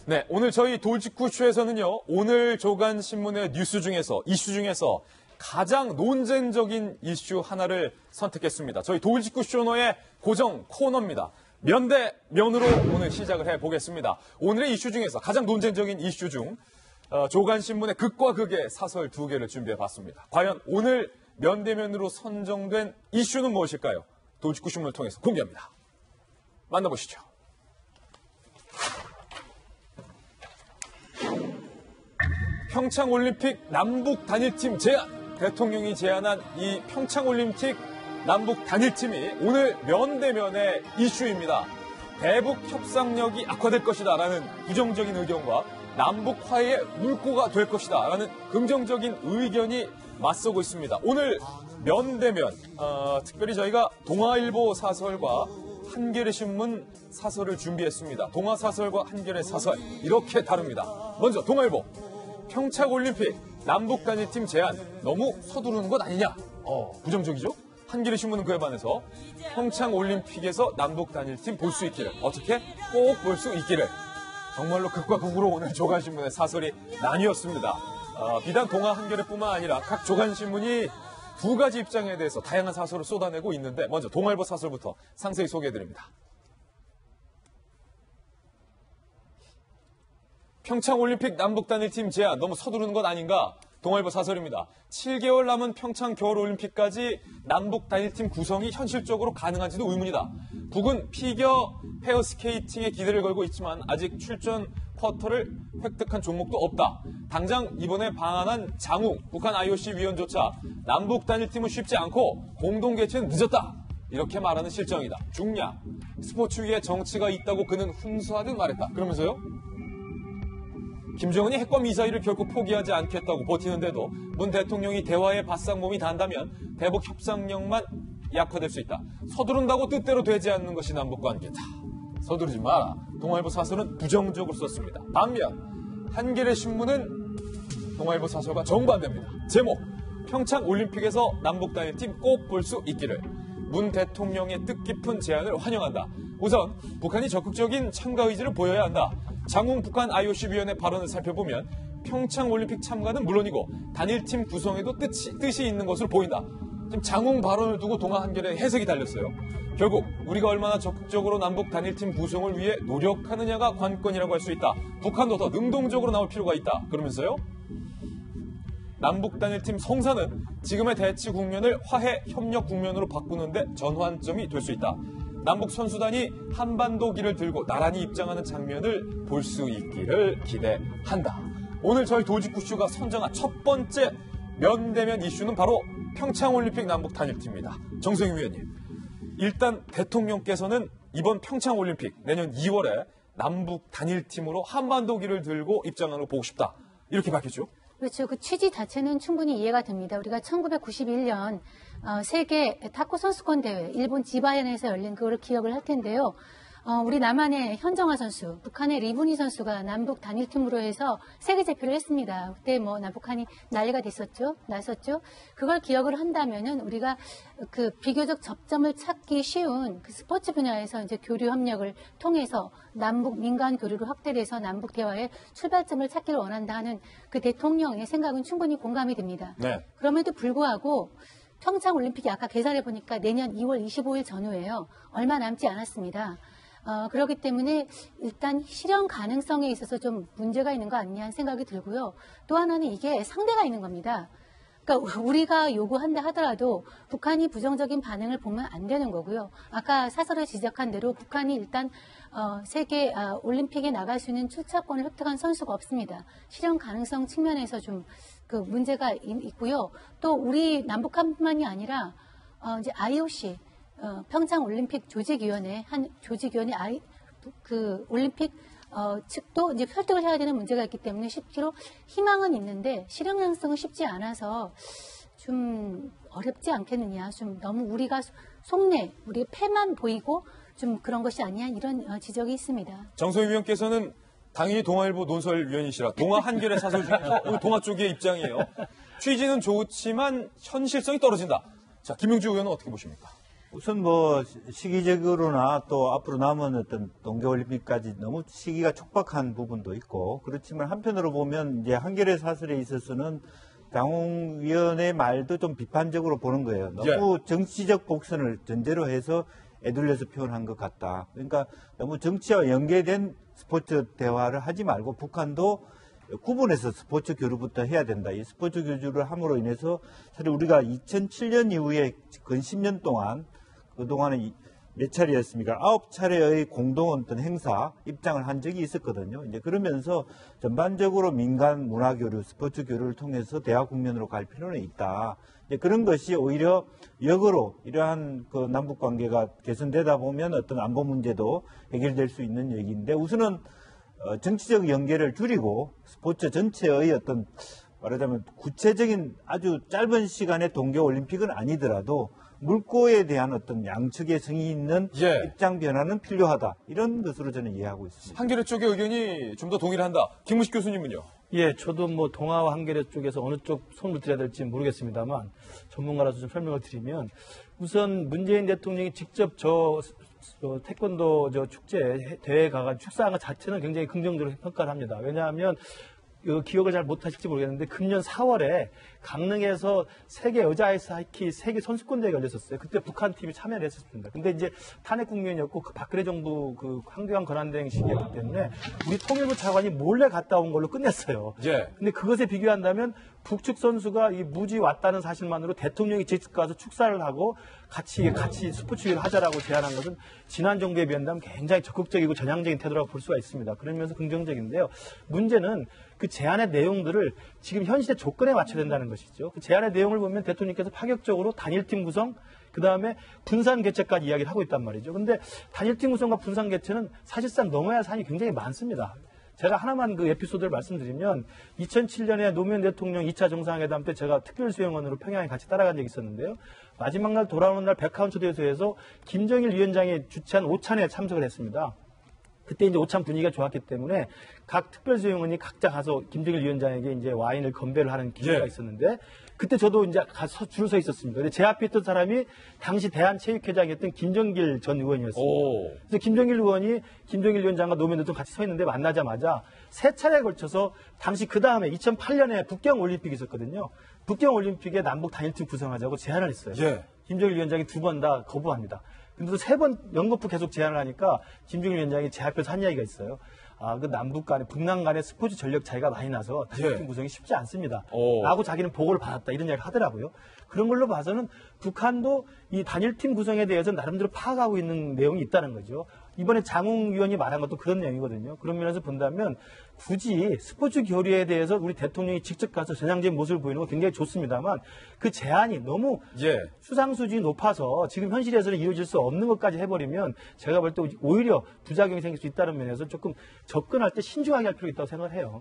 네, 오늘 저희 돌직구쇼에서는요, 오늘 조간신문의 뉴스 중에서, 이슈 중에서 가장 논쟁적인 이슈 하나를 선택했습니다. 저희 돌직구쇼너의 고정 코너입니다. 면대 면으로 오늘 시작을 해보겠습니다. 오늘의 이슈 중에서 가장 논쟁적인 이슈 중 조간신문의 극과 극의 사설 2개를 준비해봤습니다. 과연 오늘 면대면으로 선정된 이슈는 무엇일까요? 돌직구신문을 통해서 공개합니다. 만나보시죠. 평창올림픽 남북 단일팀 제안. 대통령이 제안한 이 평창올림픽 남북 단일팀이 오늘 면대면의 이슈입니다. 대북 협상력이 악화될 것이다라는 부정적인 의견과 남북 화해의 물꼬가 될 것이다라는 긍정적인 의견이 맞서고 있습니다. 오늘 면대면 특별히 저희가 동아일보 사설과 한겨레 신문 사설을 준비했습니다. 동아사설과 한겨레 사설 이렇게 다릅니다. 먼저 동아일보. 평창올림픽 남북단일팀 제안 너무 서두르는 것 아니냐? 부정적이죠? 한겨레 신문은 그에 반해서 평창올림픽에서 남북단일팀 볼 수 있기를, 어떻게? 꼭 볼 수 있기를. 정말로 극과 극으로 오늘 조간신문의 사설이 나뉘었습니다. 비단 동아 한겨레뿐만 아니라 각 조간신문이 두 가지 입장에 대해서 다양한 사설을 쏟아내고 있는데, 먼저 동아일보 사설부터 상세히 소개해드립니다. 평창올림픽 남북단일팀 제안 너무 서두르는 것 아닌가? 동아일보 사설입니다. 7개월 남은 평창 겨울올림픽까지 남북단일팀 구성이 현실적으로 가능한지도 의문이다. 북은 피겨 페어스케이팅에 기대를 걸고 있지만 아직 출전 쿼터를 획득한 종목도 없다. 당장 이번에 방한한 장웅 북한 IOC 위원조차 남북단일팀은 쉽지 않고 공동개최는 늦었다. 이렇게 말하는 실정이다. 중량, 스포츠 위에 정치가 있다고 그는 훈수하듯 말했다. 그러면서요? 김정은이 핵과 미사일을 결코 포기하지 않겠다고 버티는데도 문 대통령이 대화에 바싹 몸이 단다면 대북 협상력만 약화될 수 있다. 서두른다고 뜻대로 되지 않는 것이 남북관계다. 서두르지 마라. 동아일보 사설은 부정적으로 썼습니다. 반면 한겨레 신문은 동아일보 사설과 정반대입니다. 제목, 평창올림픽에서 남북단일팀 꼭 볼 수 있기를. 문 대통령의 뜻깊은 제안을 환영한다. 우선 북한이 적극적인 참가 의지를 보여야 한다. 장웅 북한 IOC 위원회 발언을 살펴보면 평창올림픽 참가는 물론이고 단일팀 구성에도 뜻이 있는 것으로 보인다. 지금 장웅 발언을 두고 동아 한겨레 해석이 달렸어요. 결국 우리가 얼마나 적극적으로 남북 단일팀 구성을 위해 노력하느냐가 관건이라고 할 수 있다. 북한도 더 능동적으로 나올 필요가 있다. 그러면서요. 남북 단일팀 성사는 지금의 대치 국면을 화해 협력 국면으로 바꾸는데 전환점이 될 수 있다. 남북 선수단이 한반도 길을 들고 나란히 입장하는 장면을 볼 수 있기를 기대한다. 오늘 저희 돌직구쇼가 선정한 첫 번째 면대면 이슈는 바로 평창올림픽 남북 단일팀입니다. 정성희 위원님, 일단 대통령께서는 이번 평창올림픽 내년 2월에 남북 단일팀으로 한반도 길을 들고 입장하는 걸 보고 싶다. 이렇게 밝혔죠. 그렇죠. 그 취지 자체는 충분히 이해가 됩니다. 우리가 1991년 세계 탁구 선수권 대회 일본 지바현에서 열린 그거를 기억을 할 텐데요. 우리 남한의 현정화 선수, 북한의 리브니 선수가 남북 단일팀으로 해서 세계 제표를 했습니다. 그때 뭐 남북한이 난리가 났었죠. 그걸 기억을 한다면은 우리가 그 비교적 접점을 찾기 쉬운 그 스포츠 분야에서 이제 교류 협력을 통해서 남북 민간 교류를 확대돼서 남북 대화의 출발점을 찾기를 원한다 하는 그 대통령의 생각은 충분히 공감이 됩니다. 네. 그럼에도 불구하고 평창올림픽이 아까 계산해 보니까 내년 2월 25일 전후예요. 얼마 남지 않았습니다. 그렇기 때문에 일단 실현 가능성에 있어서 좀 문제가 있는 거 아니냐 하는 생각이 들고요. 또 하나는 이게 상대가 있는 겁니다. 그러니까 우리가 요구한다 하더라도 북한이 부정적인 반응을 보면 안 되는 거고요. 아까 사설에 지적한 대로 북한이 일단 세계 올림픽에 나갈 수 있는 출차권을 획득한 선수가 없습니다. 실현 가능성 측면에서 좀 그 문제가 있고요. 또 우리 남북한뿐만이 아니라 이제 IOC 평창올림픽 조직위원회 그 올림픽 측도 이제 설득을 해야 되는 문제가 있기 때문에 실제로 희망은 있는데 실현 가능성은 쉽지 않아서 좀 어렵지 않겠느냐. 좀 너무 우리가 속내, 우리의 패만 보이고 좀 그런 것이 아니냐 이런 지적이 있습니다. 정성희 위원께서는 당연히 동아일보 논설위원이시라 동아 한겨레 사설 중에서 오늘 동아 쪽의 입장이에요. 취지는 좋지만 현실성이 떨어진다. 자, 김용주 의원은 어떻게 보십니까? 우선 뭐 시기적으로나 또 앞으로 남은 어떤 동계올림픽까지 너무 시기가 촉박한 부분도 있고 그렇지만 한편으로 보면 이제 한겨레 사설에 있어서는 장홍위원의 말도 좀 비판적으로 보는 거예요. 너무 정치적 복선을 전제로 해서 애둘려서 표현한 것 같다. 그러니까 너무 정치와 연계된 스포츠 대화를 하지 말고 북한도 구분해서 스포츠 교류부터 해야 된다. 이 스포츠 교류를 함으로 인해서 사실 우리가 2007년 이후에 근 10년 동안 그동안에 몇 차례였습니까? 9차례의 공동 어떤 행사 입장을 한 적이 있었거든요. 이제 그러면서 전반적으로 민간 문화 교류, 스포츠 교류를 통해서 대화 국면으로 갈 필요는 있다. 이제 그런 것이 오히려 역으로 이러한 그 남북 관계가 개선되다 보면 어떤 안보 문제도 해결될 수 있는 얘기인데 우선은 정치적 연계를 줄이고 스포츠 전체의 어떤 말하자면 구체적인 아주 짧은 시간의 동계올림픽은 아니더라도 물꼬에 대한 어떤 양측의 성의 있는 입장 변화는 필요하다. 이런 것으로 저는 이해하고 있습니다. 한겨레 쪽의 의견이 좀 더 동일한다. 김무식 교수님은요? 예, 저도 뭐 동아와 한겨레 쪽에서 어느 쪽 손을 들어야 될지 모르겠습니다만 전문가라서 좀 설명을 드리면 우선 문재인 대통령이 직접 태권도 축제 대회에 가가 축사한 것 자체는 굉장히 긍정적으로 평가를 합니다. 왜냐하면 기억을 잘 못하실지 모르겠는데 금년 4월에 강릉에서 세계 여자 아이스하키 세계 선수권 대회가 열렸었어요. 그때 북한 팀이 참여를 했었습니다. 근데 이제 탄핵 국면이었고 그 박근혜 정부 그 황교안 권한대행 시기였기 때문에 우리 통일부 차관이 몰래 갔다 온 걸로 끝냈어요. 근데 그것에 비교한다면 북측 선수가 이 무지 왔다는 사실만으로 대통령이 직접 가서 축사를 하고 같이 스포츠를 하자라고 제안한 것은 지난 정부에 비한다면 굉장히 적극적이고 전향적인 태도라고 볼 수가 있습니다. 그러면서 긍정적인데요. 문제는 그 제안의 내용들을 지금 현실의 조건에 맞춰야 된다는 것이죠. 그 제안의 내용을 보면 대통령께서 파격적으로 단일팀 구성, 그 다음에 분산 개최까지 이야기를 하고 있단 말이죠. 그런데 단일팀 구성과 분산 개최는 사실상 넘어야 할 사안이 굉장히 많습니다. 제가 하나만 그 에피소드를 말씀드리면 2007년에 노무현 대통령 2차 정상회담 때 제가 특별수행원으로 평양에 같이 따라간 적이 있었는데요. 마지막 날 돌아오는 날 백화원 초대소에서 김정일 위원장이 주최한 오찬에 참석을 했습니다. 그때 이제 오찬 분위기가 좋았기 때문에 각 특별수행원이 각자 가서 김정일 위원장에게 이제 와인을 건배를 하는 기회가 있었는데 그때 저도 이제 가서 줄 서 있었습니다. 근데 제 앞에 있던 사람이 당시 대한체육회장이었던 김정길 전 의원이었습니다. 그래서 김정길 의원이 김정일 위원장과 노무현 대통령 같이 서 있는데 만나자마자 세 차례에 걸쳐서 당시 그 다음에 2008년에 북경 올림픽이 있었거든요. 북경 올림픽에 남북 단일팀 구성하자고 제안을 했어요. 김정일 위원장이 2번 다 거부합니다. 근데 또 3번 연거푸 계속 제안을 하니까 김정일 위원장이 제 앞에서 한 이야기가 있어요. 그 남북 간에, 북남 간에 스포츠 전력 차이가 많이 나서 단일팀 구성이 쉽지 않습니다. 라고 자기는 보고를 받았다. 이런 이야기를 하더라고요. 그런 걸로 봐서는 북한도 이 단일팀 구성에 대해서 나름대로 파악하고 있는 내용이 있다는 거죠. 이번에 장웅 위원이 말한 것도 그런 내용이거든요. 그런 면에서 본다면 굳이 스포츠 교류에 대해서 우리 대통령이 직접 가서 전향적인 모습을 보이는 건 굉장히 좋습니다만 그 제안이 너무 수상수준이 높아서 지금 현실에서는 이루어질 수 없는 것까지 해버리면 제가 볼 때 오히려 부작용이 생길 수 있다는 면에서 조금 접근할 때 신중하게 할 필요가 있다고 생각을 해요.